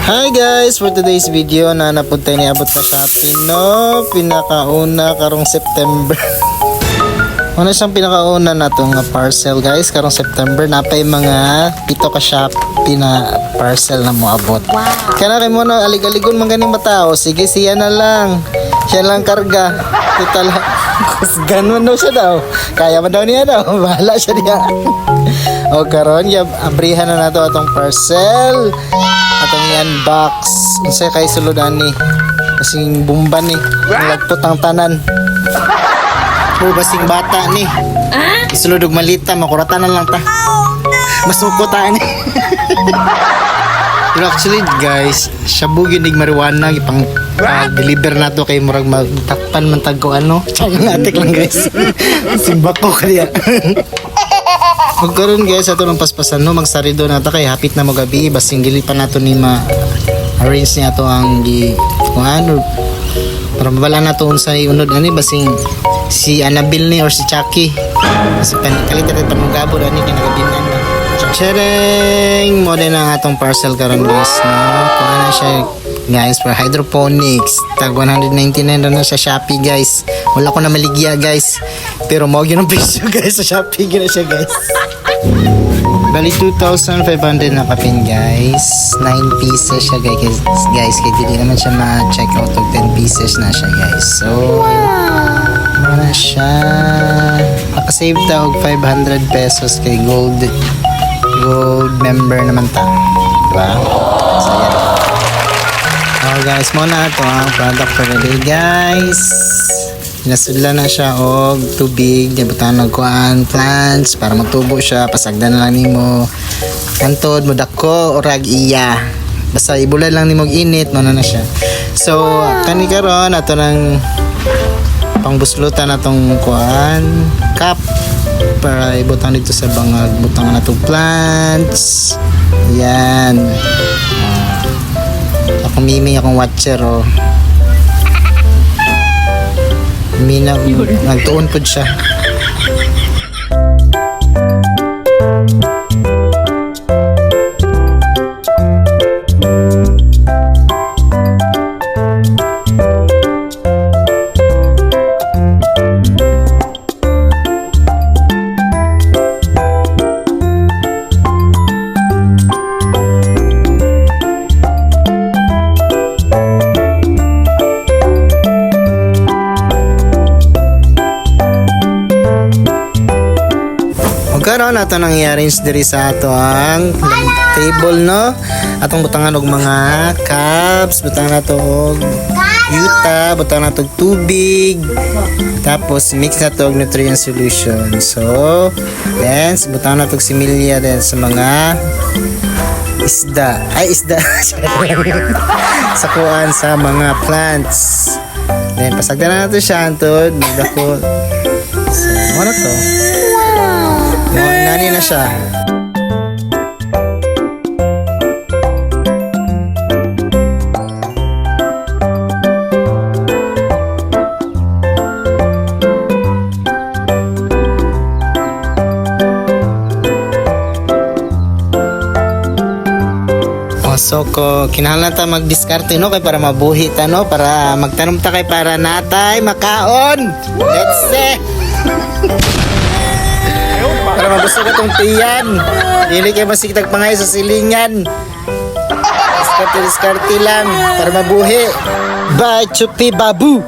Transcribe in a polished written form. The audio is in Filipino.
Hi guys, for today's video na napunta ni abot pa Shopee no, pinakauna karong September. Ano siyang pinakauna na itong parcel guys, karong September napay mga 7 ka Shopee na parcel na moabot. Wow. Kaya na mo na alig-aligon man ganing matao, sige siya na lang. Siya lang karga. Total ganun daw siya daw. Kaya man daw niya daw. Bahala siya niya. O karon abrihan na nato atong parcel. Atong i-unbox. Unsay kay suludan ni? Kasing bumban ni. Nagput ang tanan. O basing bata ni. Isulod og malita, makuratan na lang ta. Masuko ta ni. Pero actually guys, shabu ginig marijuana ipang deliver nato kay murag magtakpan man tag ko ano. Tsaka atik lang guys. Simba ko kaya. Magkaroon guys, ato ng paspasan no, magsarido na ta kay hapit na mo gabi, basing dili pa nato ni ma-arrange niya to ang kung ano para mabala na to sa unod ani basing si Annabelle ni or si Chucky. Kasi kalit pa mong gabo ani kinagabinan na. Sharing mo din ang atong parcel karon guys no. Kung ano siya guys for hydroponics. Tag 199 na sa Shopee guys. Wala ko na maligya guys. Pero mo yun ang presyo guys sa Shopee gina siya guys. Bali 2,500 na kapin guys. 9 pieces siya guys. Kaya hindi naman siya ma-check out of 10 pieces na siya guys. So muna siya. Makasave ta og 500 pesos kay gold member naman ta. Diba? So yan. Oh guys, muna ito ang product for the day guys. Nasudla na siya og tubig, nabutan og kuan plants para magtubo siya, pasagdan na lang nimo. Antod mo dako orag iya. Basta ibulan lang nimo og init, mo na siya. So, kani karon ato nang pangbuslutan natong kuan cup para ibutang dito sa bangag, butang na to plants. Yan. Ako mimi akong watcher oh. Mina nagtuon pud siya. Karon ato nang i-arrange diri sa ato ang table no. Atong butangan og mga cups, butangan nato og yuta, butangan nato og tubig. Tapos mix nato og nutrient solution. So, then butangan nato og similya din sa mga isda. Sa kuan sa mga plants. Then pasagdan na nato siya antod magdako. So, ano to? Nani na siya. So kinahanglan ta magdiskarte no kay para mabuhi ta no, para magtanom ta kay para natay makaon. Let's say. Para mabusog atong tiyan. Dili kay masigtag pangay sa silingan. Diskarte lang para mabuhi. Bye Chupi Babu.